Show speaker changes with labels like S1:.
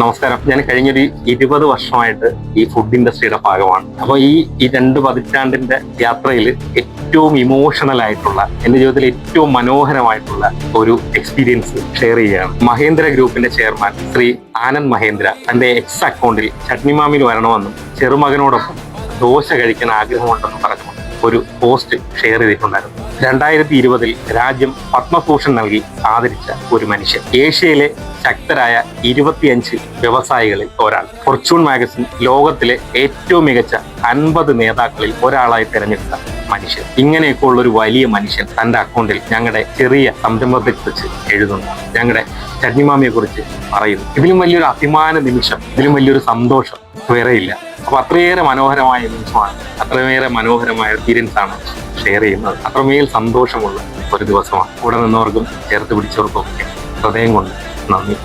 S1: നമസ്കാരം. ഞാൻ കഴിഞ്ഞൊരു 20 വർഷമായിട്ട് ഈ ഫുഡ് ഇൻഡസ്ട്രിയുടെ ഭാഗമാണ്. അപ്പോൾ ഈ 2 പതിറ്റാണ്ടിന്റെ യാത്രയിൽ ഏറ്റവും ഇമോഷണൽ ആയിട്ടുള്ള, എന്റെ ജീവിതത്തിൽ ഏറ്റവും മനോഹരമായിട്ടുള്ള ഒരു എക്സ്പീരിയൻസ് ഷെയർ ചെയ്യുകയാണ്. മഹേന്ദ്ര ഗ്രൂപ്പിന്റെ ചെയർമാൻ ശ്രീ ആനന്ദ് മഹേന്ദ്ര തന്റെ എക്സ് അക്കൗണ്ടിൽ ചട്നിമാമിൽ വരണമെന്നും ചെറുമകനോടൊപ്പം ദോശ കഴിക്കാൻ ആഗ്രഹമുണ്ടെന്നും പറഞ്ഞു ഒരു പോസ്റ്റ് ഷെയർ ചെയ്തിട്ടുണ്ടായിരുന്നു. 2020 രാജ്യം പത്മഭൂഷൺ നൽകി ആദരിച്ച ഒരു മനുഷ്യൻ, ഏഷ്യയിലെ ശക്തരായ 25 വ്യവസായികളിൽ ഒരാൾ, ഫോർച്യൂൺ മാഗസിൻ ലോകത്തിലെ ഏറ്റവും മികച്ച 50 നേതാക്കളിൽ ഒരാളായി തിരഞ്ഞെടുത്ത മനുഷ്യൻ. ഇങ്ങനെയൊക്കെ ഉള്ള ഒരു വലിയ മനുഷ്യൻ തന്റെ അക്കൗണ്ടിൽ ഞങ്ങളുടെ ചെറിയ സംരംഭത്തെക്കുറിച്ച് എഴുതുന്നു, ഞങ്ങളുടെ ചട്നിമാമിയെ കുറിച്ച് പറയുന്നു. ഇതിലും വലിയൊരു അഭിമാന നിമിഷം, ഇതിലും വലിയൊരു സന്തോഷം വേറെയില്ല. അപ്പൊ അത്രയേറെ മനോഹരമായ നിമിഷമാണ്, അത്രയേറെ മനോഹരമായ എക്സ്പീരിയൻസ് ആണ് ഷെയർ ചെയ്യുന്നത്. അത്രമേൽ സന്തോഷമുള്ള ഒരു ദിവസമാണ്. കൂടെ നിന്നവർക്കും ചേർത്ത് പിടിച്ചവർക്കും ഒക്കെ ഹൃദയം കൊണ്ട് നന്ദി.